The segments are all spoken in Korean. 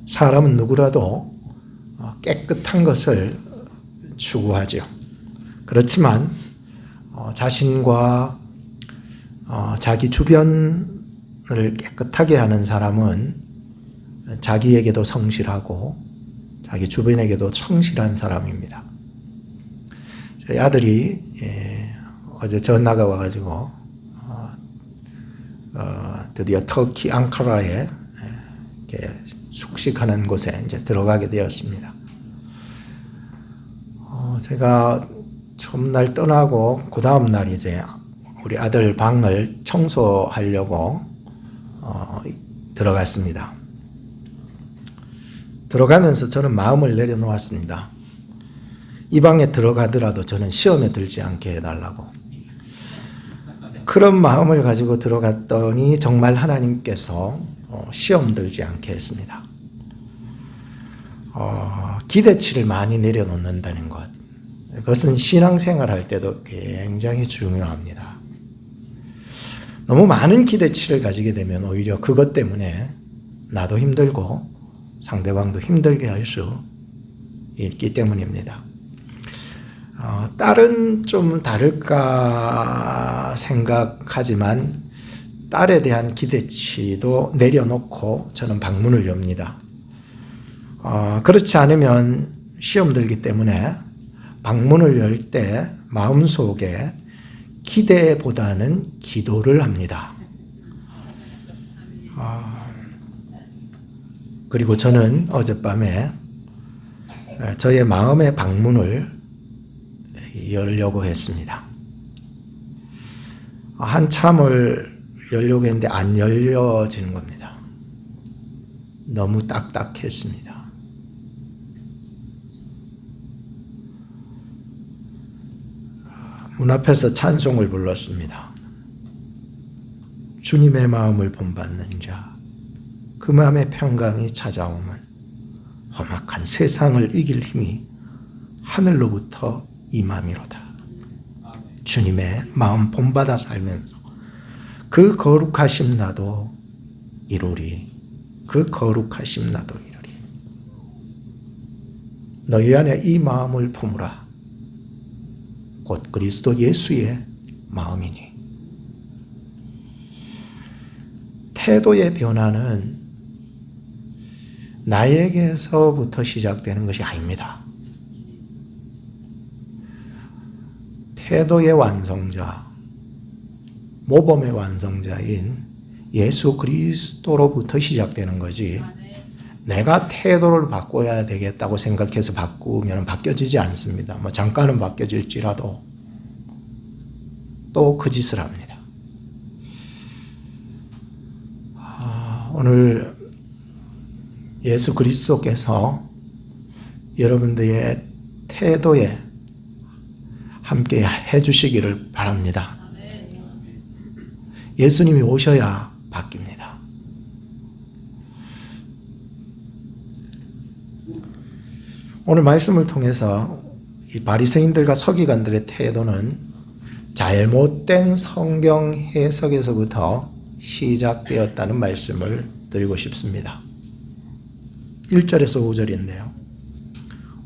사람은 누구라도 깨끗한 것을 추구하죠. 그렇지만 자신과 자기 주변을 깨끗하게 하는 사람은 자기에게도 성실하고 자기 주변에게도 성실한 사람입니다. 저희 아들이 어제 전화가 와가지고 드디어 터키 앙카라에 숙식하는 곳에 이제 들어가게 되었습니다. 제가 첫날 떠나고 그 다음 날 이제 우리 아들 방을 청소하려고 들어갔습니다. 들어가면서 저는 마음을 내려놓았습니다. 이 방에 들어가더라도 저는 시험에 들지 않게 해달라고. 그런 마음을 가지고 들어갔더니 정말 하나님께서 시험 들지 않게 했습니다. 기대치를 많이 내려놓는다는 것. 그것은 신앙생활 할 때도 굉장히 중요합니다. 너무 많은 기대치를 가지게 되면 오히려 그것 때문에 나도 힘들고 상대방도 힘들게 할 수 있기 때문입니다. 딸은 좀 다를까 생각하지만 딸에 대한 기대치도 내려놓고 저는 방문을 엽니다. 그렇지 않으면 시험 들기 때문에 방문을 열 때 마음속에 기대보다는 기도를 합니다. 그리고 저는 어젯밤에 저의 마음의 방문을 열려고 했습니다. 한참을 열려고 했는데 안 열려지는 겁니다. 너무 딱딱했습니다. 문 앞에서 찬송을 불렀습니다. 주님의 마음을 본받는 자, 그 마음의 평강이 찾아오면 험악한 세상을 이길 힘이 하늘로부터 임함이로다. 주님의 마음 본받아 살면서 그 거룩하심 나도 이루리. 그 거룩하심 나도 이루리. 너희 안에 이 마음을 품으라. 곧 그리스도 예수의 마음이니. 태도의 변화는 나에게서부터 시작되는 것이 아닙니다. 태도의 완성자, 모범의 완성자인 예수 그리스도로부터 시작되는 거지, 내가 태도를 바꿔야 되겠다고 생각해서 바꾸면 바뀌어지지 않습니다. 잠깐은 바뀌어질지라도 또 그 짓을 합니다. 오늘 예수 그리스도께서 여러분들의 태도에 함께 해주시기를 바랍니다. 예수님이 오셔야 바뀝니다. 오늘 말씀을 통해서 이 바리새인들과 서기관들의 태도는 잘못된 성경 해석에서부터 시작되었다는 말씀을 드리고 싶습니다. 1절에서 5절인데요.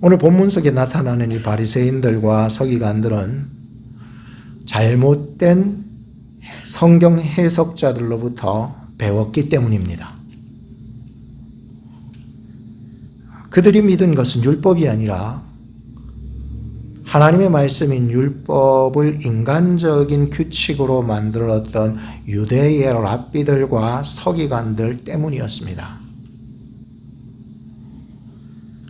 오늘 본문 속에 나타나는 이 바리새인들과 서기관들은 잘못된 성경 해석자들로부터 배웠기 때문입니다. 그들이 믿은 것은 율법이 아니라 하나님의 말씀인 율법을 인간적인 규칙으로 만들었던 유대의 랍비들과 서기관들 때문이었습니다.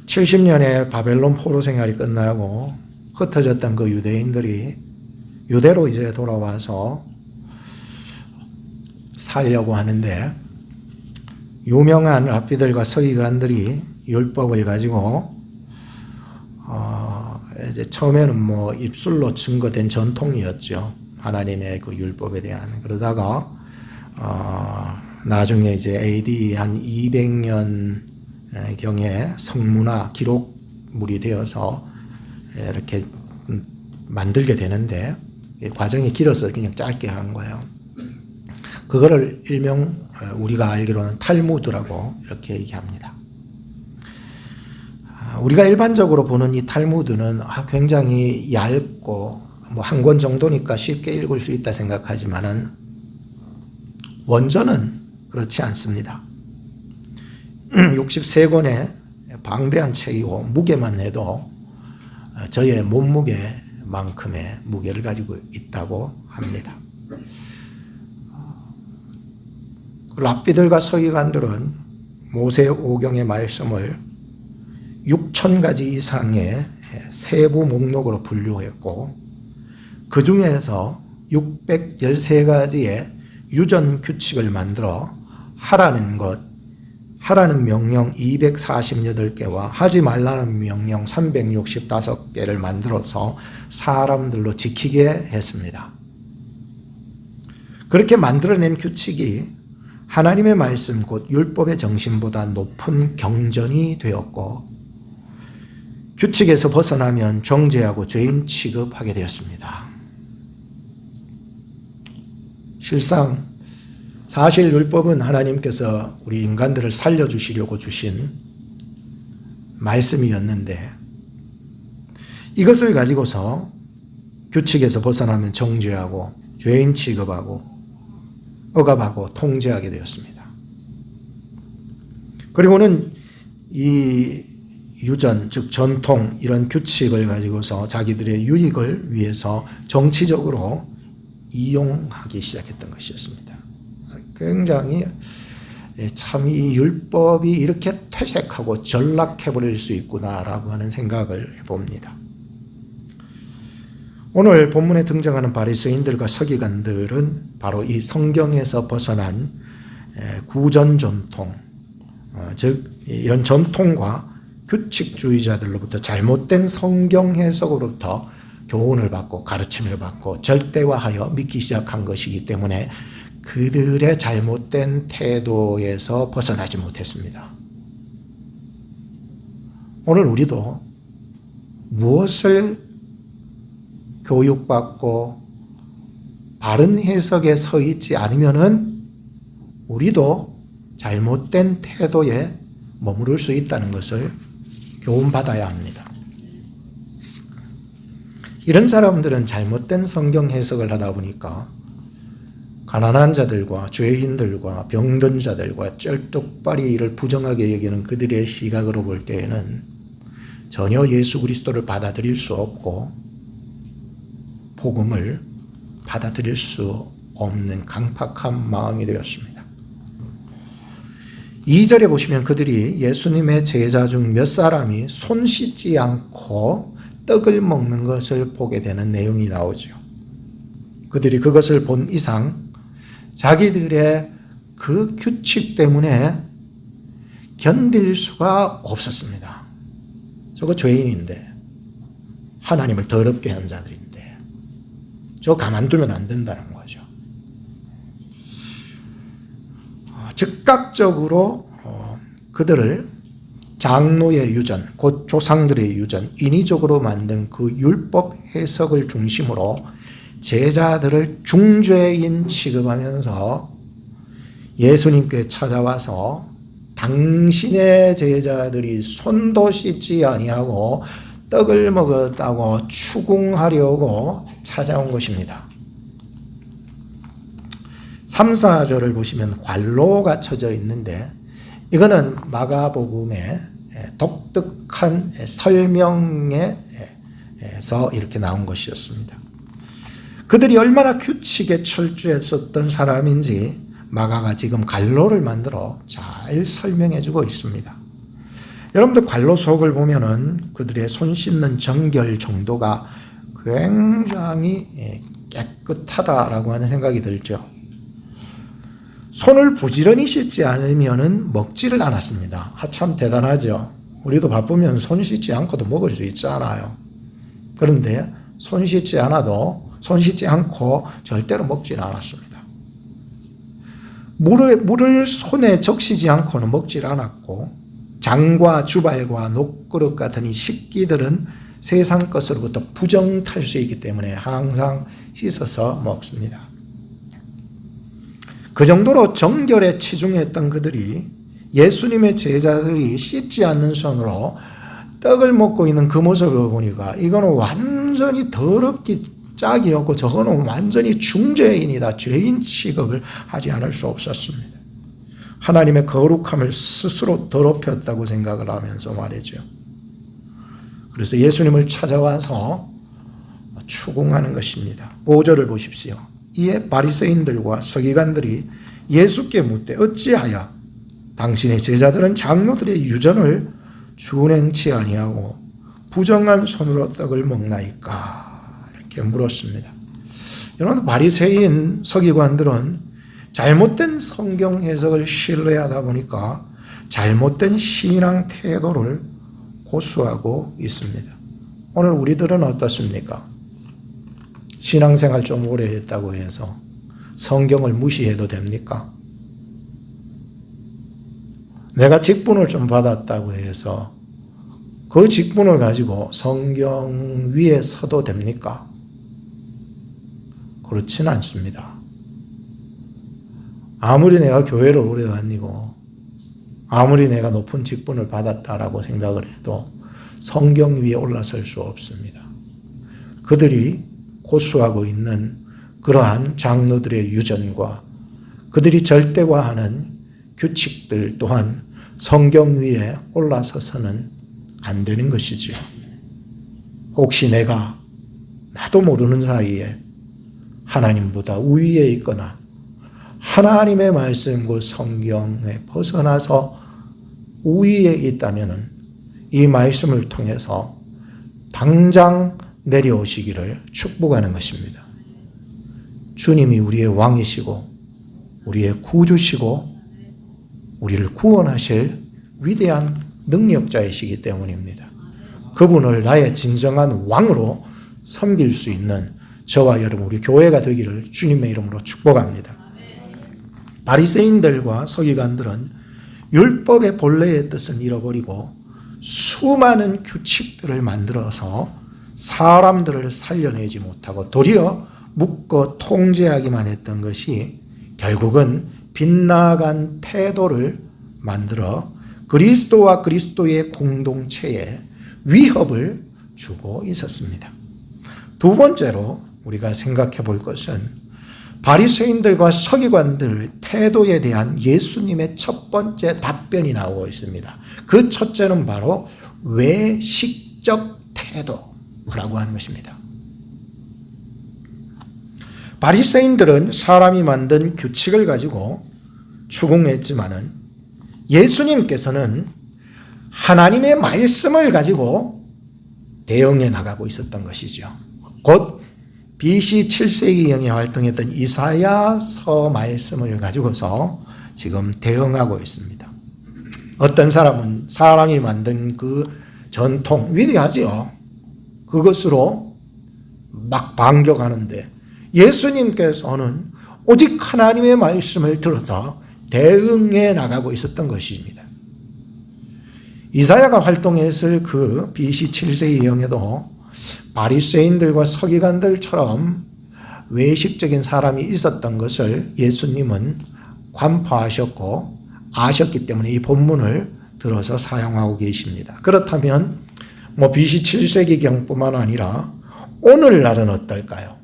70년의 바벨론 포로 생활이 끝나고 흩어졌던 그 유대인들이 유대로 이제 돌아와서 살려고 하는데, 유명한 랍비들과 서기관들이 율법을 가지고 이제 처음에는 입술로 증거된 전통이었죠. 하나님의 그 율법에 대한. 그러다가 나중에 이제 AD 한 200년 경에 성문화 기록물이 되어서 이렇게 만들게 되는데, 과정이 길어서 그냥 짧게 한 거예요. 그거를 일명 우리가 알기로는 탈무드라고 이렇게 얘기합니다. 우리가 일반적으로 보는 이 탈무드는 굉장히 얇고 한 권 정도니까 쉽게 읽을 수 있다 생각하지만은 원전은 그렇지 않습니다. 63권의 방대한 책이고 무게만 해도 저의 몸무게만큼의 무게를 가지고 있다고 합니다. 랍비들과 서기관들은 모세 오경의 말씀을 6,000가지 이상의 세부 목록으로 분류했고 그 중에서 613가지의 유전 규칙을 만들어 하라는 명령 248개와 하지 말라는 명령 365개를 만들어서 사람들로 지키게 했습니다. 그렇게 만들어낸 규칙이 하나님의 말씀 곧 율법의 정신보다 높은 경전이 되었고 규칙에서 벗어나면 정죄하고 죄인 취급하게 되었습니다. 실상 사실 율법은 하나님께서 우리 인간들을 살려주시려고 주신 말씀이었는데 이것을 가지고서 규칙에서 벗어나면 정죄하고 죄인 취급하고 억압하고 통제하게 되었습니다. 그리고는 이 유전, 즉 전통 이런 규칙을 가지고서 자기들의 유익을 위해서 정치적으로 이용하기 시작했던 것이었습니다. 굉장히 참 이 율법이 이렇게 퇴색하고 전락해버릴 수 있구나라고 하는 생각을 해봅니다. 오늘 본문에 등장하는 바리새인들과 서기관들은 바로 이 성경에서 벗어난 구전 전통, 즉 이런 전통과 규칙주의자들로부터 잘못된 성경 해석으로부터 교훈을 받고 가르침을 받고 절대화하여 믿기 시작한 것이기 때문에 그들의 잘못된 태도에서 벗어나지 못했습니다. 오늘 우리도 무엇을 교육받고 바른 해석에 서 있지 않으면은 우리도 잘못된 태도에 머무를 수 있다는 것을 교훈받아야 합니다. 이런 사람들은 잘못된 성경 해석을 하다 보니까 가난한 자들과 죄인들과 병든 자들과 쩔뚝발이 이를 부정하게 여기는 그들의 시각으로 볼 때에는 전혀 예수 그리스도를 받아들일 수 없고 복음을 받아들일 수 없는 강팍한 마음이 되었습니다. 2절에 보시면 그들이 예수님의 제자 중 몇 사람이 손 씻지 않고 떡을 먹는 것을 보게 되는 내용이 나오죠. 그들이 그것을 본 이상 자기들의 그 규칙 때문에 견딜 수가 없었습니다. 저거 죄인인데, 하나님을 더럽게 한 자들인데 저거 가만두면 안 된다는 거죠. 즉각적으로 그들을 장로의 유전, 곧 조상들의 유전, 인위적으로 만든 그 율법 해석을 중심으로 제자들을 중죄인 취급하면서 예수님께 찾아와서 당신의 제자들이 손도 씻지 아니하고 떡을 먹었다고 추궁하려고 찾아온 것입니다. 3, 4절을 보시면 관로가 쳐져 있는데 이거는 마가복음의 독특한 설명에서 이렇게 나온 것이었습니다. 그들이 얼마나 규칙에 철저했었던 사람인지 마가가 지금 관로를 만들어 잘 설명해 주고 있습니다. 여러분들 관로 속을 보면은 그들의 손 씻는 정결 정도가 굉장히 깨끗하다라고 하는 생각이 들죠. 손을 부지런히 씻지 않으면은 먹지를 않았습니다. 참 대단하죠. 우리도 바쁘면 손 씻지 않고도 먹을 수 있잖아요. 그런데 손 씻지 않고 절대로 먹지는 않았습니다. 물을 손에 적시지 않고는 먹질 않았고 장과 주발과 녹그릇 같은 이 식기들은 세상 것으로부터 부정탈 수 있기 때문에 항상 씻어서 먹습니다. 그 정도로 정결에 치중했던 그들이 예수님의 제자들이 씻지 않는 손으로 떡을 먹고 있는 그 모습을 보니까 이거는 완전히 더럽기 짝이 없고 저거는 완전히 중죄인이다. 죄인 취급을 하지 않을 수 없었습니다. 하나님의 거룩함을 스스로 더럽혔다고 생각을 하면서 말이죠. 그래서 예수님을 찾아와서 추궁하는 것입니다. 5절을 보십시오. 이에 바리새인들과 서기관들이 예수께 묻되 어찌하여 당신의 제자들은 장로들의 유전을 준행치 아니하고 부정한 손으로 떡을 먹나이까? 이렇게 물었습니다. 여러분, 바리새인 서기관들은 잘못된 성경 해석을 신뢰하다 보니까 잘못된 신앙 태도를 고수하고 있습니다. 오늘 우리들은 어떻습니까? 신앙생활 좀 오래 했다고 해서 성경을 무시해도 됩니까? 내가 직분을 좀 받았다고 해서 그 직분을 가지고 성경 위에 서도 됩니까? 그렇지는 않습니다. 아무리 내가 교회를 오래 다니고 아무리 내가 높은 직분을 받았다라고 생각을 해도 성경 위에 올라설 수 없습니다. 그들이 고수하고 있는 그러한 장로들의 유전과 그들이 절대화하는 규칙들 또한 성경 위에 올라서서는 안 되는 것이지요. 혹시 내가 나도 모르는 사이에 하나님보다 우위에 있거나 하나님의 말씀 그 성경에 벗어나서 우위에 있다면 이 말씀을 통해서 당장 내려오시기를 축복하는 것입니다. 주님이 우리의 왕이시고 우리의 구주시고 우리를 구원하실 위대한 능력자이시기 때문입니다. 그분을 나의 진정한 왕으로 섬길 수 있는 저와 여러분 우리 교회가 되기를 주님의 이름으로 축복합니다. 바리새인들과 서기관들은 율법의 본래의 뜻은 잃어버리고 수많은 규칙들을 만들어서 사람들을 살려내지 못하고 도리어 묶어 통제하기만 했던 것이 결국은 빗나간 태도를 만들어 그리스도와 그리스도의 공동체에 위협을 주고 있었습니다. 두 번째로 우리가 생각해 볼 것은 바리새인들과 서기관들 태도에 대한 예수님의 첫 번째 답변이 나오고 있습니다. 그 첫째는 바로 외식적 태도라고 하는 것입니다. 바리새인들은 사람이 만든 규칙을 가지고 추궁했지만은 예수님께서는 하나님의 말씀을 가지고 대응해 나가고 있었던 것이죠. 곧 BC 7세기경에 활동했던 이사야서 말씀을 가지고서 지금 대응하고 있습니다. 어떤 사람은 사람이 만든 그 전통 위대하지요. 그것으로 막 반격하는데 예수님께서는 오직 하나님의 말씀을 들어서 대응해 나가고 있었던 것입니다. 이사야가 활동했을 그 BC 7세기경에도 바리새인들과 서기관들처럼 외식적인 사람이 있었던 것을 예수님은 관파하셨고 아셨기 때문에 이 본문을 들어서 사용하고 계십니다. 그렇다면 BC 7세기경뿐만 아니라 오늘날은 어떨까요?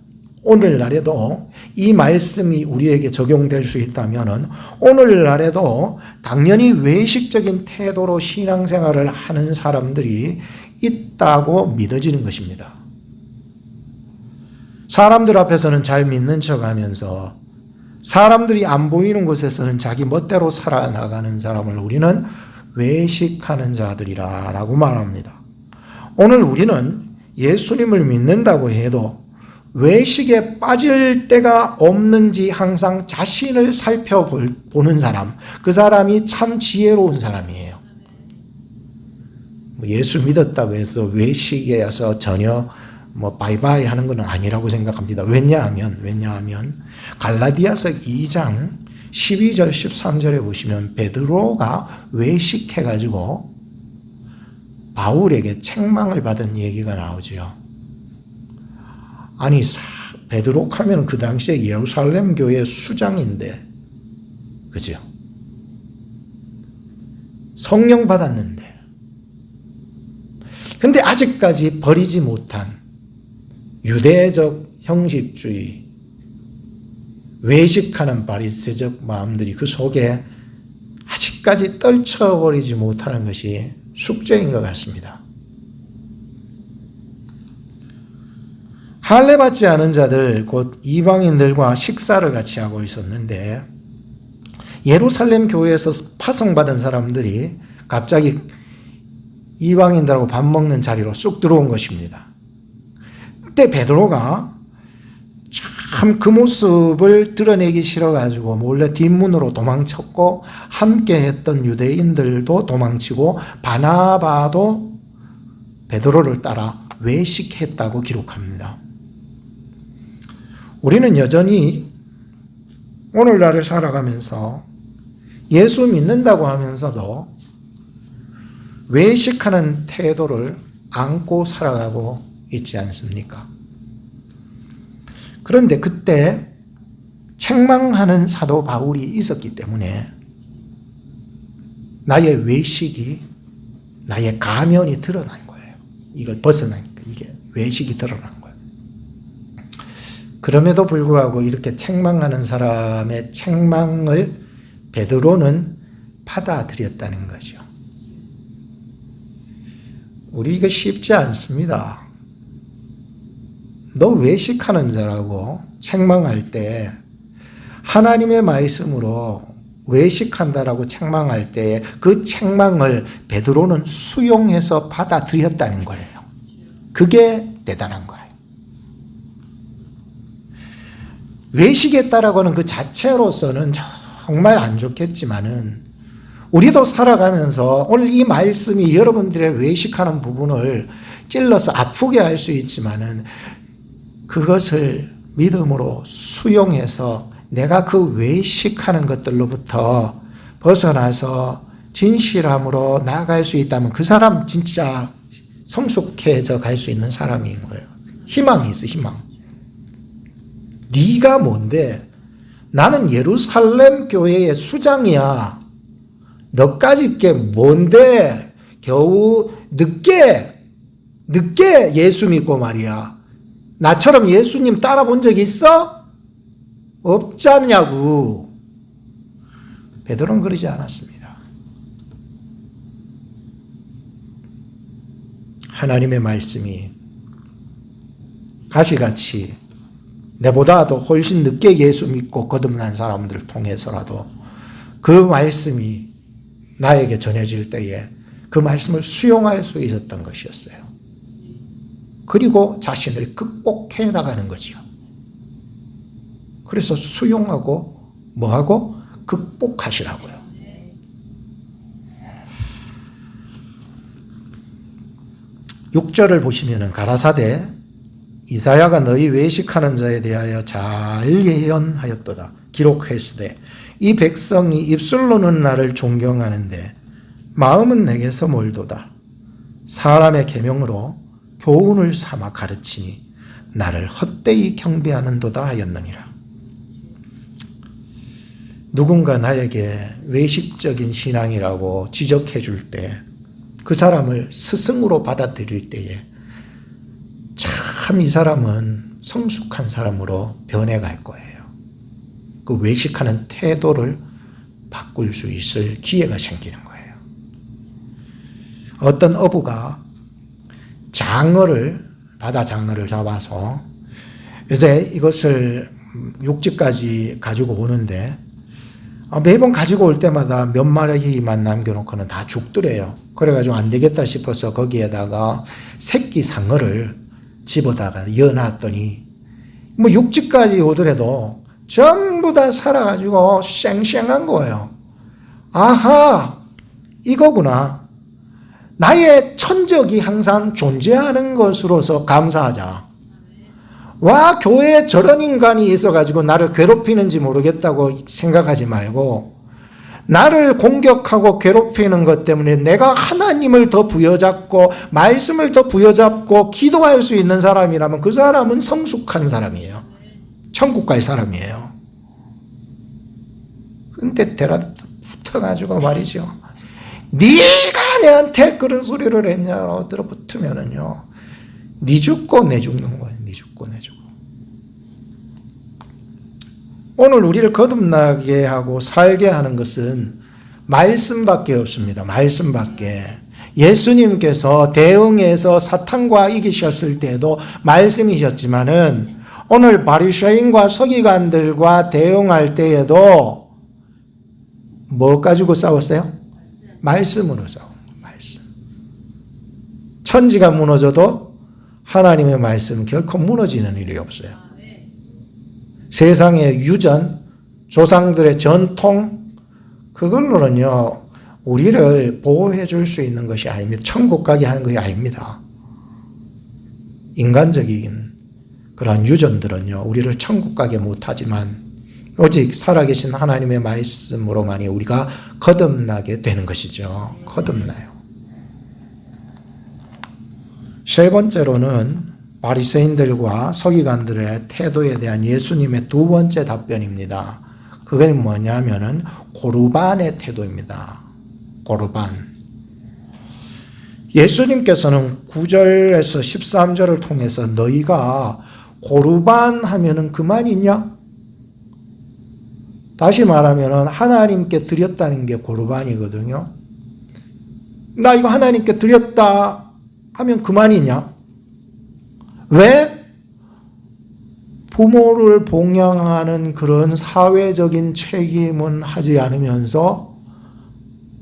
오늘날에도 이 말씀이 우리에게 적용될 수 있다면 오늘날에도 당연히 외식적인 태도로 신앙생활을 하는 사람들이 있다고 믿어지는 것입니다. 사람들 앞에서는 잘 믿는 척하면서 사람들이 안 보이는 곳에서는 자기 멋대로 살아나가는 사람을 우리는 외식하는 자들이라고 말합니다. 오늘 우리는 예수님을 믿는다고 해도 외식에 빠질 때가 없는지 항상 자신을 살펴보는 사람, 그 사람이 참 지혜로운 사람이에요. 예수 믿었다고 해서 외식에서 전혀 바이바이 하는 건 아니라고 생각합니다. 왜냐하면 갈라디아서 2장 12절 13절에 보시면 베드로가 외식해가지고 바울에게 책망을 받은 얘기가 나오죠. 아니 베드로 하면 그 당시에 예루살렘 교회 수장인데 그죠? 성령 받았는데 근데 아직까지 버리지 못한 유대적 형식주의, 외식하는 바리새적 마음들이 그 속에 아직까지 떨쳐버리지 못하는 것이 숙제인 것 같습니다. 할례 받지 않은 자들 곧 이방인들과 식사를 같이 하고 있었는데 예루살렘 교회에서 파송받은 사람들이 갑자기 이방인들하고 밥 먹는 자리로 쑥 들어온 것입니다. 그때 베드로가 참 그 모습을 드러내기 싫어가지고 몰래 뒷문으로 도망쳤고 함께 했던 유대인들도 도망치고 바나바도 베드로를 따라 외식했다고 기록합니다. 우리는 여전히 오늘날을 살아가면서 예수 믿는다고 하면서도 외식하는 태도를 안고 살아가고 있지 않습니까? 그런데 그때 책망하는 사도 바울이 있었기 때문에 나의 외식이, 나의 가면이 드러난 거예요. 이걸 벗어나니까 이게 외식이 드러난 거예요. 그럼에도 불구하고 이렇게 책망하는 사람의 책망을 베드로는 받아들였다는 거죠. 우리 이거 쉽지 않습니다. 너 외식하는 자라고 책망할 때 하나님의 말씀으로 외식한다라고 책망할 때 그 책망을 베드로는 수용해서 받아들였다는 거예요. 그게 대단한 거예요. 외식했다라고 하는 그 자체로서는 정말 안 좋겠지만은 우리도 살아가면서 오늘 이 말씀이 여러분들의 외식하는 부분을 찔러서 아프게 할 수 있지만은 그것을 믿음으로 수용해서 내가 그 외식하는 것들로부터 벗어나서 진실함으로 나아갈 수 있다면 그 사람 진짜 성숙해져 갈 수 있는 사람인 거예요. 희망이 있어, 희망. 네가 뭔데? 나는 예루살렘 교회의 수장이야. 너까지 게 뭔데? 겨우 늦게 예수 믿고 말이야. 나처럼 예수님 따라본 적 있어? 없지 않냐고. 베드로는 그러지 않았습니다. 하나님의 말씀이 가시같이 내보다도 훨씬 늦게 예수 믿고 거듭난 사람들을 통해서라도 그 말씀이 나에게 전해질 때에 그 말씀을 수용할 수 있었던 것이었어요. 그리고 자신을 극복해 나가는 거지요. 그래서 수용하고 뭐하고 극복하시라고요. 6절을 보시면은 가라사대 이사야가 너희 외식하는 자에 대하여 잘 예언하였도다. 기록했으되 이 백성이 입술로는 나를 존경하는데 마음은 내게서 멀도다. 사람의 계명으로 교훈을 삼아 가르치니 나를 헛되이 경배하는도다 하였느니라. 누군가 나에게 외식적인 신앙이라고 지적해 줄 때 그 사람을 스승으로 받아들일 때에 참 이 사람은 성숙한 사람으로 변해갈 거예요. 그 외식하는 태도를 바꿀 수 있을 기회가 생기는 거예요. 어떤 어부가 바다 장어를 잡아서 요새 이것을 육지까지 가지고 오는데 매번 가지고 올 때마다 몇 마리만 남겨놓고는 다 죽더래요. 그래가지고 안 되겠다 싶어서 거기에다가 새끼 상어를 집어다가 이어놨더니 육지까지 오더라도 전부 다 살아가지고 쌩쌩한 거예요. 아하, 이거구나. 나의 천적이 항상 존재하는 것으로서 감사하자. 와, 교회에 저런 인간이 있어가지고 나를 괴롭히는지 모르겠다고 생각하지 말고 나를 공격하고 괴롭히는 것 때문에 내가 하나님을 더 부여잡고 말씀을 더 부여잡고 기도할 수 있는 사람이라면 그 사람은 성숙한 사람이에요. 천국 갈 네가 내한테 그런 소리를 했냐고 들어붙으면은요, 네 죽고 내 죽는 거예요. 네 죽고 내 죽고. 오늘 우리를 거듭나게 하고 살게 하는 것은 말씀밖에 없습니다. 말씀밖에. 예수님께서 대응해서 사탄과 이기셨을 때도 말씀이셨지만은 오늘 바리새인과 서기관들과 대응할 때에도 뭐 가지고 싸웠어요? 말씀으로 싸워. 말씀. 천지가 무너져도 하나님의 말씀은 결코 무너지는 일이 없어요. 세상의 유전, 조상들의 전통, 그걸로는요, 우리를 보호해 줄 수 있는 것이 아닙니다. 천국 가게 하는 것이 아닙니다. 인간적인 그러한 유전들은요, 우리를 천국 가게 못하지만 오직 살아계신 하나님의 말씀으로만이 우리가 거듭나게 되는 것이죠. 거듭나요. 세 번째로는 바리새인들과 서기관들의 태도에 대한 예수님의 두 번째 답변입니다. 그게 뭐냐면은 고르반의 태도입니다. 고르반. 예수님께서는 9절에서 13절을 통해서 너희가 고르반 하면은 그만이냐? 다시 말하면은 하나님께 드렸다는 게 고르반이거든요. 나 이거 하나님께 드렸다 하면 그만이냐? 왜? 부모를 봉양하는 그런 사회적인 책임은 하지 않으면서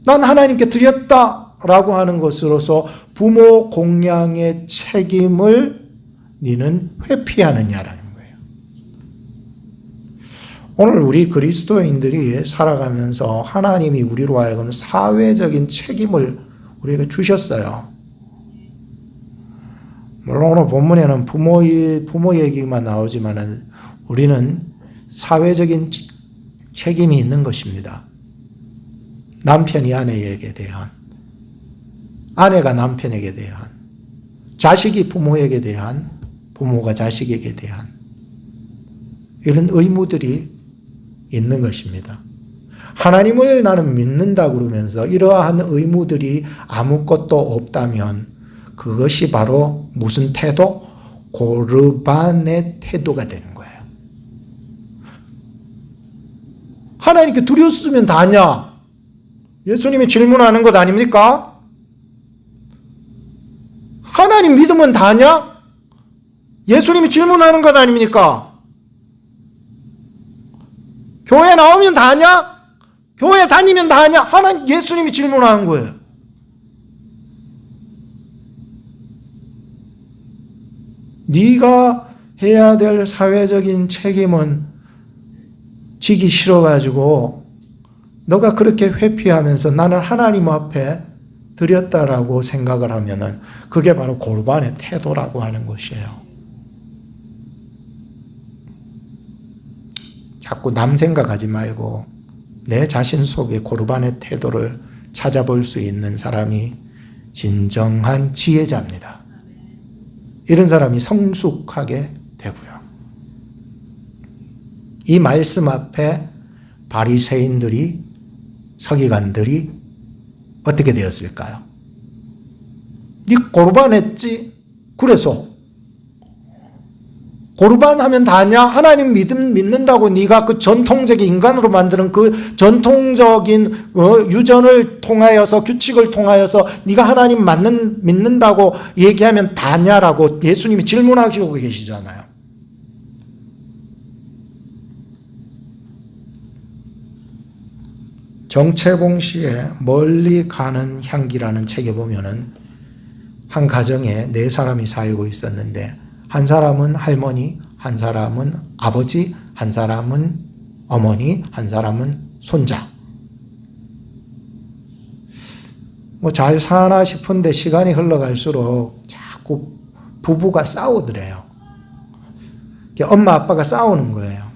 난 하나님께 드렸다라고 하는 것으로서 부모 공양의 책임을 너는 회피하느냐라는 거예요. 오늘 우리 그리스도인들이 살아가면서 하나님이 우리로 하여금 사회적인 책임을 우리에게 주셨어요. 물론 오늘 본문에는 부모 얘기만 나오지만 우리는 사회적인 책임이 있는 것입니다. 남편이 아내에게 대한, 아내가 남편에게 대한, 자식이 부모에게 대한, 부모가 자식에게 대한 이런 의무들이 있는 것입니다. 하나님을 나는 믿는다 그러면서 이러한 의무들이 아무것도 없다면 그것이 바로 무슨 태도? 고르반의 태도가 되는 거예요. 하나님께 드렸으면 다냐? 예수님이 질문하는 것 아닙니까? 하나님 믿으면 다냐? 예수님이 질문하는 것 아닙니까? 교회 나오면 다냐? 교회 다니면 다냐? 하나님, 예수님이 질문하는 거예요. 네가 해야 될 사회적인 책임은 지기 싫어가지고 너가 그렇게 회피하면서 나는 하나님 앞에 드렸다라고 생각을 하면은 그게 바로 고르반의 태도라고 하는 것이에요. 자꾸 남 생각하지 말고 내 자신 속에 고르반의 태도를 찾아볼 수 있는 사람이 진정한 지혜자입니다. 이런 사람이 성숙하게 되고요. 이 말씀 앞에 바리새인들이, 서기관들이 어떻게 되었을까요? 네 고르반했지? 그래서 고르반 하면 다냐? 하나님 믿는다고 네가 그 전통적인 인간으로 만드는 그 전통적인 유전을 통하여서, 규칙을 통하여서 네가 하나님 믿는다고 얘기하면 다냐라고 예수님이 질문하시고 계시잖아요. 정채봉 씨의 멀리 가는 향기라는 책에 보면은 한 가정에 4사람이 살고 있었는데 한 사람은 할머니, 한 사람은 아버지, 한 사람은 어머니, 한 사람은 손자. 뭐 잘 사나 싶은데 시간이 흘러갈수록 자꾸 부부가 싸우더래요. 엄마 아빠가 싸우는 거예요.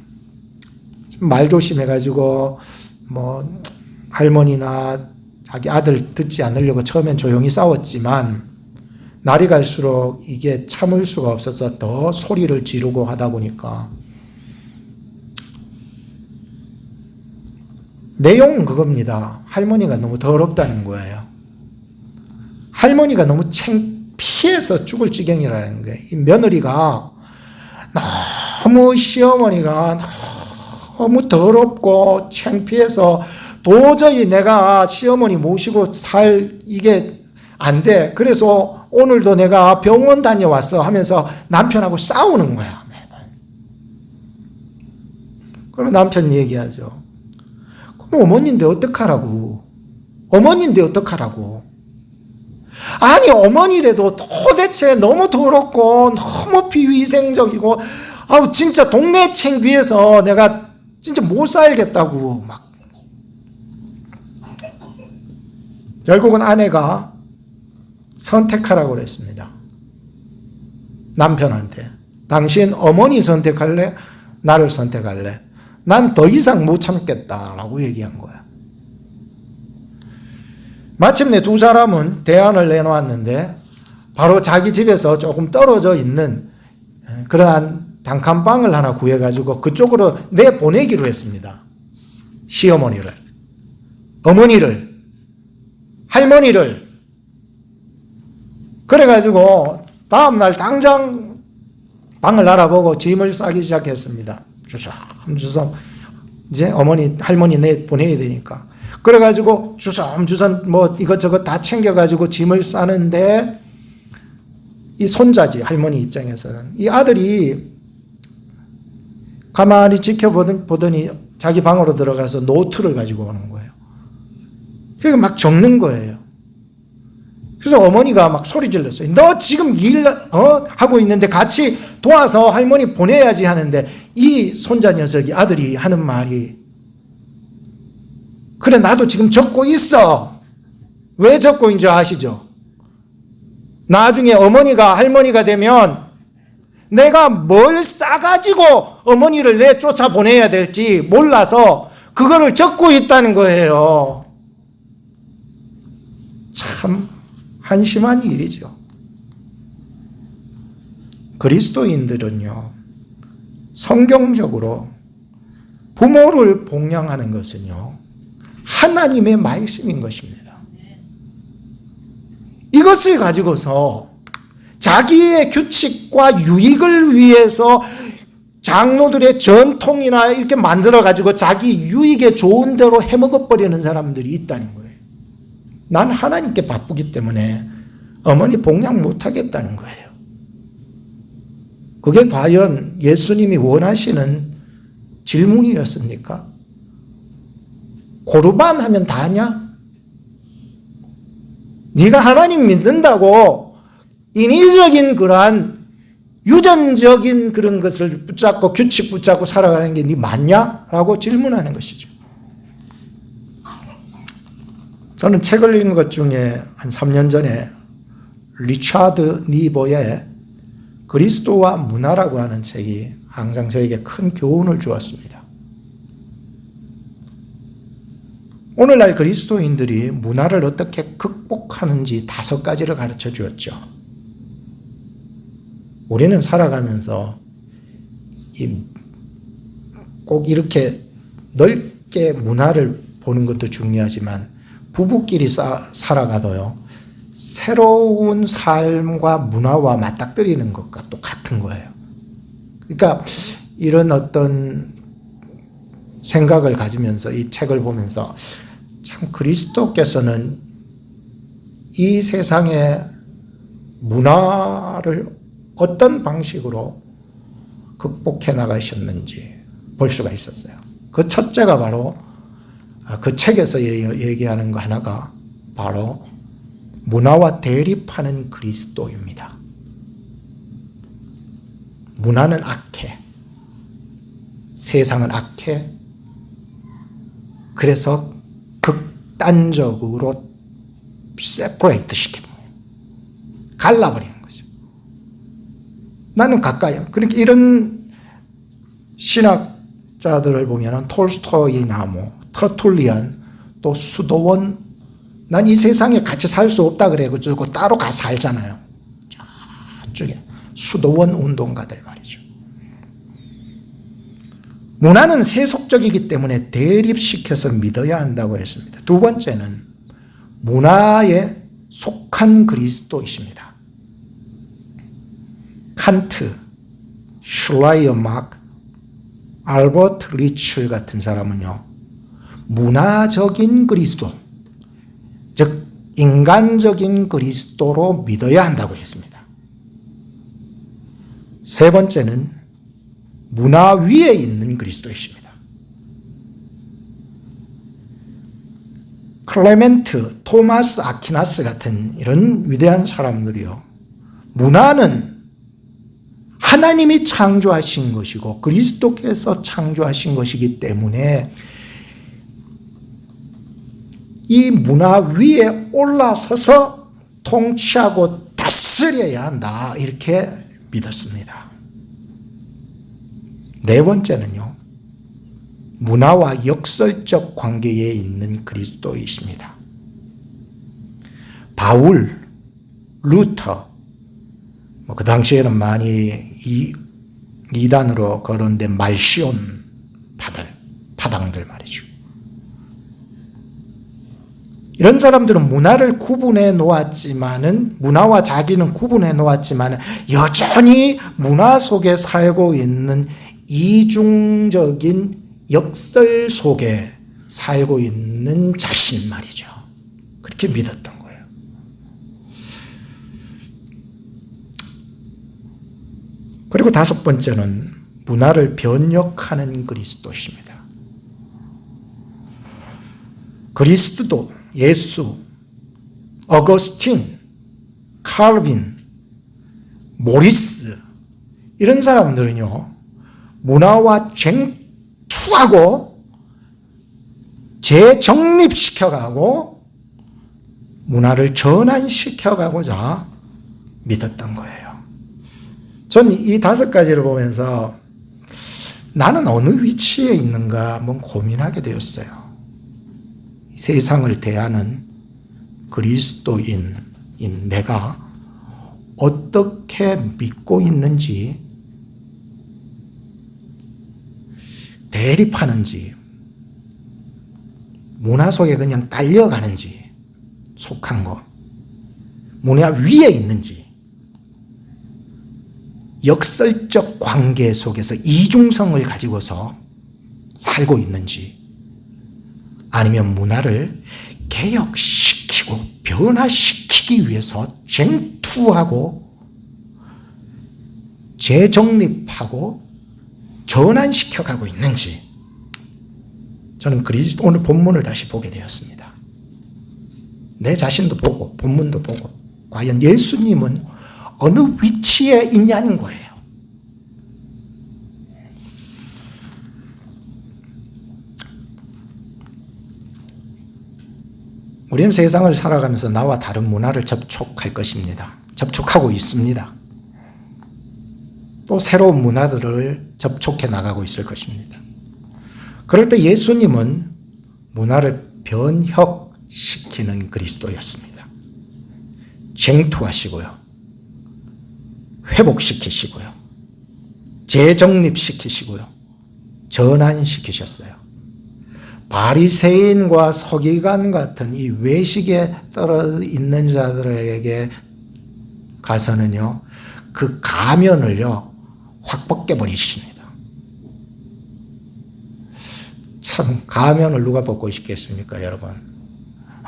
말 조심해가지고 뭐 할머니나 자기 아들 듣지 않으려고 처음엔 조용히 싸웠지만 날이 갈수록 이게 참을 수가 없어서 더 소리를 지르고 하다 보니까 내용은 그겁니다. 할머니가 너무 더럽다는 거예요. 할머니가 너무 창피해서 죽을 지경이라는 거예요. 이 며느리가 너무 시어머니가 너무 더럽고 창피해서 도저히 내가 시어머니 모시고 이게 안 돼. 그래서 오늘도 내가 병원 다녀왔어 하면서 남편하고 싸우는 거야. 그러면 남편이 얘기하죠. 그럼 어머니인데 어떡하라고. 어머니인데 어떡하라고. 아니 어머니라도 도대체 너무 더럽고 너무 비위생적이고 아우 진짜 동네 창피해서 내가 진짜 못 살겠다고 막. 결국은 아내가 선택하라고 그랬습니다. 남편한테. 당신 어머니 선택할래? 나를 선택할래? 난 더 이상 못 참겠다라고 얘기한 거야. 마침내 두 사람은 대안을 내놓았는데 바로 자기 집에서 조금 떨어져 있는 그러한 단칸방을 하나 구해가지고 그쪽으로 내보내기로 했습니다. 시어머니를, 어머니를, 할머니를. 그래가지고 다음날 당장 방을 알아보고 짐을 싸기 시작했습니다. 주섬주섬 이제 어머니 할머니 내보내야 되니까. 그래가지고 주섬주섬 뭐 이것저것 다 챙겨가지고 짐을 싸는데 이 손자지 할머니 입장에서는 이 아들이 가만히 지켜보더니 자기 방으로 들어가서 노트를 가지고 오는 거예요. 그러니까 막 적는 거예요. 그래서 어머니가 막 소리 질렀어요. 너 지금 하고 있는데 같이 도와서 할머니 보내야지 하는데 이 손자 녀석이 아들이 하는 말이 그래 나도 지금 적고 있어. 왜 적고 있는지 아시죠? 나중에 어머니가 할머니가 되면 내가 뭘 싸가지고 어머니를 내쫓아 보내야 될지 몰라서 그거를 적고 있다는 거예요. 참 한심한 일이죠. 그리스도인들은요, 성경적으로 부모를 봉양하는 것은요, 하나님의 말씀인 것입니다. 이것을 가지고서 자기의 규칙과 유익을 위해서 장로들의 전통이나 이렇게 만들어가지고 자기 유익에 좋은 대로 해먹어버리는 사람들이 있다는 거예요. 난 하나님께 바쁘기 때문에 어머니 봉양 못하겠다는 거예요. 그게 과연 예수님이 원하시는 질문이었습니까? 고르반 하면 다냐? 네가 하나님 믿는다고 인위적인 그러한 유전적인 그런 것을 붙잡고 규칙 붙잡고 살아가는 게 네 맞냐? 라고 질문하는 것이죠. 저는 책을 읽은 것 중에 한 3년 전에 리차드 니버의 그리스도와 문화라고 하는 책이 항상 저에게 큰 교훈을 주었습니다. 오늘날 그리스도인들이 문화를 어떻게 극복하는지 5가지를 가르쳐 주었죠. 우리는 살아가면서 꼭 이렇게 넓게 문화를 보는 것도 중요하지만 부부끼리 살아가도요, 새로운 삶과 문화와 맞닥뜨리는 것과 똑같은 거예요. 그러니까 이런 어떤 생각을 가지면서 이 책을 보면서 참 그리스도께서는 이 세상의 문화를 어떤 방식으로 극복해 나가셨는지 볼 수가 있었어요. 그 첫째가 바로 그 책에서 얘기하는 거 하나가 바로 문화와 대립하는 그리스도입니다. 문화는 악해. 세상은 악해. 그래서 극단적으로 세퍼레이트 시키는 거예요. 갈라버리는 거죠. 나는 가까이. 그러니까 이런 신학자들을 보면 톨스토이나 터툴리안, 또 수도원, 난 이 세상에 같이 살 수 없다 그래가지고 따로 가서 살잖아요. 저쪽에 수도원 운동가들 말이죠. 문화는 세속적이기 때문에 대립시켜서 믿어야 한다고 했습니다. 두 번째는 문화에 속한 그리스도이십니다. 칸트, 슐라이어마크, 알버트 리츠 같은 사람은요, 문화적인 그리스도, 즉 인간적인 그리스도로 믿어야 한다고 했습니다. 세 번째는 문화 위에 있는 그리스도이십니다. 클레멘트, 토마스 아퀴나스 같은 이런 위대한 사람들이요, 문화는 하나님이 창조하신 것이고 그리스도께서 창조하신 것이기 때문에 이 문화 위에 올라서서 통치하고 다스려야 한다, 이렇게 믿었습니다. 네 번째는요, 문화와 역설적 관계에 있는 그리스도이십니다. 바울, 루터, 그 당시에는 많이 이단으로 거론된 말시온 파당들 말이죠. 이런 사람들은 문화를 구분해 놓았지만은, 문화와 자기는 구분해 놓았지만은 여전히 문화 속에 살고 있는 이중적인 역설 속에 살고 있는 자신 말이죠. 그렇게 믿었던 거예요. 그리고 다섯 번째는 문화를 변혁하는 그리스도십니다. 그리스도, 예수, 어거스틴, 칼빈, 모리스, 이런 사람들은요, 문화와 쟁투하고 재정립시켜가고 문화를 전환시켜가고자 믿었던 거예요. 전 이 다섯 가지를 보면서 나는 어느 위치에 있는가 한번 고민하게 되었어요. 세상을 대하는 그리스도인인 내가 어떻게 믿고 있는지, 대립하는지, 문화 속에 그냥 딸려가는지, 속한 것, 문화 위에 있는지, 역설적 관계 속에서 이중성을 가지고서 살고 있는지, 아니면 문화를 개혁시키고 변화시키기 위해서 쟁투하고 재정립하고 전환시켜가고 있는지, 저는 그리스도 오늘 본문을 다시 보게 되었습니다. 내 자신도 보고 본문도 보고 과연 예수님은 어느 위치에 있냐는 거예요. 우리는 세상을 살아가면서 나와 다른 문화를 접촉할 것입니다. 접촉하고 있습니다. 또 새로운 문화들을 접촉해 나가고 있을 것입니다. 그럴 때 예수님은 문화를 변혁시키는 그리스도였습니다. 쟁투하시고요, 회복시키시고요, 재정립시키시고요, 전환시키셨어요. 바리새인과 서기관 같은 이 외식에 떨어 있는 자들에게 가서는요, 그 가면을요 확 벗겨버리십니다. 참, 가면을 누가 벗고 싶겠습니까, 여러분?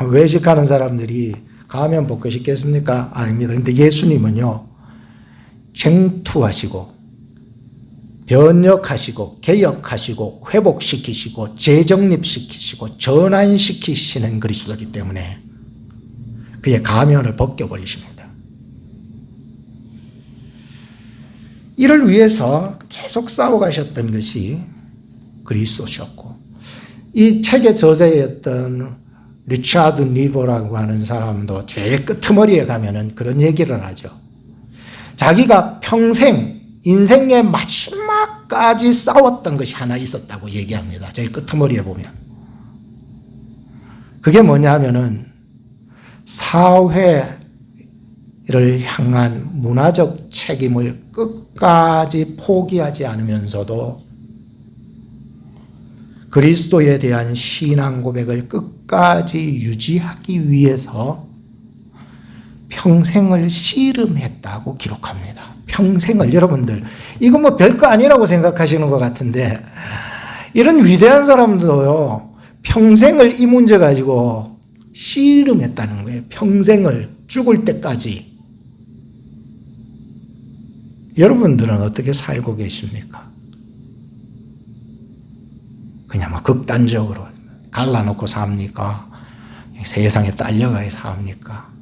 외식하는 사람들이 가면 벗고 싶겠습니까? 아닙니다. 근데 예수님은요, 쟁투하시고 변혁하시고 개혁하시고 회복시키시고 재정립시키시고 전환시키시는 그리스도이기 때문에 그의 가면을 벗겨버리십니다. 이를 위해서 계속 싸워가셨던 것이 그리스도셨고, 이 책의 저자였던 리차드 니버라고 하는 사람도 제일 끄트머리에 가면은 그런 얘기를 하죠. 자기가 평생 인생의 마지막까지 싸웠던 것이 하나 있었다고 얘기합니다. 제일 끄트머리에 보면. 그게 뭐냐 하면은 사회를 향한 문화적 책임을 끝까지 포기하지 않으면서도 그리스도에 대한 신앙 고백을 끝까지 유지하기 위해서 평생을 씨름했다고 기록합니다. 평생을. 여러분들 이거 뭐 별거 아니라고 생각하시는 것 같은데 이런 위대한 사람도요 평생을 이 문제 가지고 씨름했다는 거예요. 평생을 죽을 때까지. 여러분들은 어떻게 살고 계십니까? 그냥 뭐 극단적으로 갈라놓고 삽니까? 세상에 딸려가 삽니까?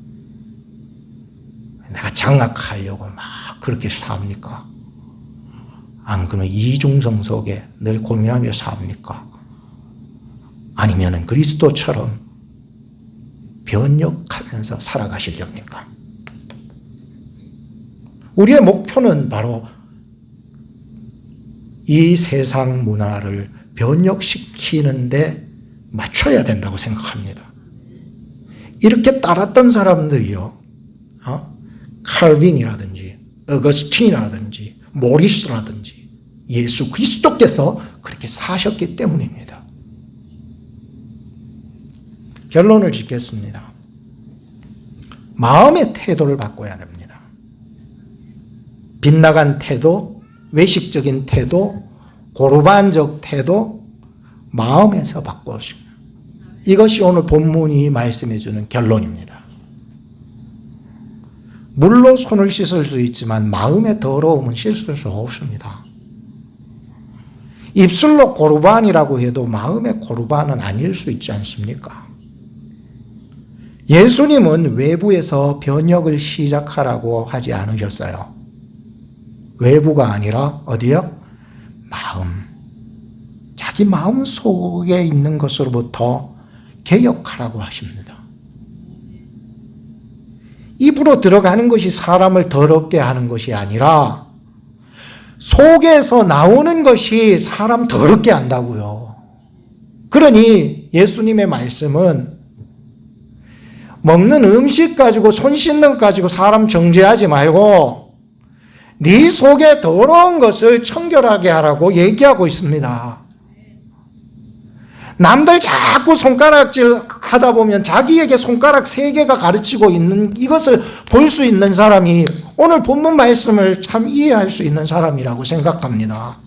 내가 장악하려고 막 그렇게 삽니까? 안 그러면 이중성 속에 늘 고민하며 삽니까? 아니면 그리스도처럼 변혁하면서 살아가시렵니까? 우리의 목표는 바로 이 세상 문화를 변혁시키는데 맞춰야 된다고 생각합니다. 이렇게 따랐던 사람들이요, 칼빈이라든지 어거스틴이라든지 모리스라든지 예수 그리스도께서 그렇게 사셨기 때문입니다. 결론을 짓겠습니다. 마음의 태도를 바꿔야 됩니다. 빗나간 태도, 외식적인 태도, 고르반적 태도, 마음에서 바꾸십니다. 이것이 오늘 본문이 말씀해 주는 결론입니다. 물로 손을 씻을 수 있지만 마음의 더러움은 씻을 수 없습니다. 입술로 고르반이라고 해도 마음의 고르반은 아닐 수 있지 않습니까? 예수님은 외부에서 변혁을 시작하라고 하지 않으셨어요. 외부가 아니라 어디요? 마음. 자기 마음 속에 있는 것으로부터 개혁하라고 하십니다. 입으로 들어가는 것이 사람을 더럽게 하는 것이 아니라 속에서 나오는 것이 사람 더럽게 한다고요. 그러니 예수님의 말씀은 먹는 음식 가지고 손 씻는 것 가지고 사람 정죄하지 말고 네 속에 더러운 것을 청결하게 하라고 얘기하고 있습니다. 남들 자꾸 손가락질 하다 보면 자기에게 손가락 3개가 가르치고 있는 이것을 볼 수 있는 사람이 오늘 본문 말씀을 참 이해할 수 있는 사람이라고 생각합니다.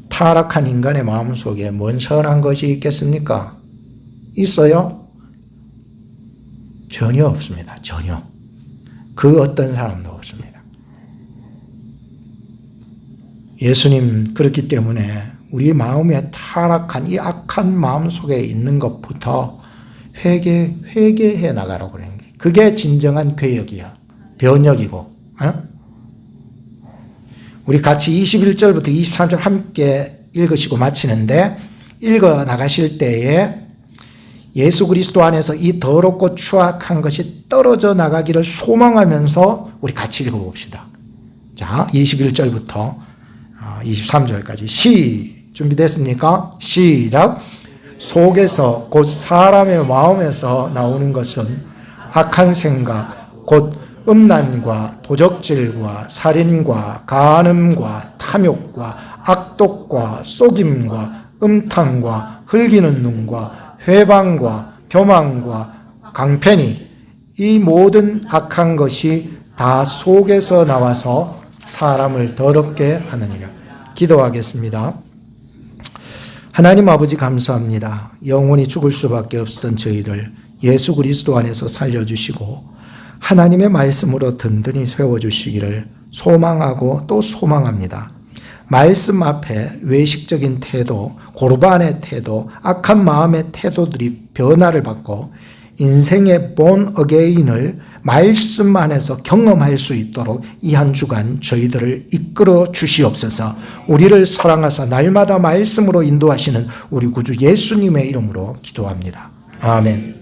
타락한 인간의 마음속에 뭔 선한 것이 있겠습니까? 있어요? 전혀 없습니다. 전혀. 그 어떤 사람도 없습니다. 예수님 그렇기 때문에 우리 마음에 타락한 이 악한 마음 속에 있는 것부터 회개해 나가라고 그러는 게 그게 진정한 개혁이야. 변혁이고. 우리 같이 21절부터 23절 함께 읽으시고 마치는데 읽어 나가실 때에 예수 그리스도 안에서 이 더럽고 추악한 것이 떨어져 나가기를 소망하면서 우리 같이 읽어봅시다. 자, 21절부터 23절까지 준비됐습니까? 시작. 속에서 곧 사람의 마음에서 나오는 것은 악한 생각 곧 음란과 도적질과 살인과 간음과 탐욕과 악독과 속임과 음탕과 흘기는 눈과 회방과 교만과 강패니 이 모든 악한 것이 다 속에서 나와서 사람을 더럽게 하느니라. 기도하겠습니다. 하나님 아버지 감사합니다. 영원히 죽을 수밖에 없었던 저희를 예수 그리스도 안에서 살려주시고 하나님의 말씀으로 든든히 세워주시기를 소망하고 또 소망합니다. 말씀 앞에 외식적인 태도, 고르반의 태도, 악한 마음의 태도들이 변화를 받고 인생의 본 어게인을 말씀 안에서 경험할 수 있도록 이 한 주간 저희들을 이끌어 주시옵소서. 우리를 사랑하사 날마다 말씀으로 인도하시는 우리 구주 예수님의 이름으로 기도합니다. 아멘.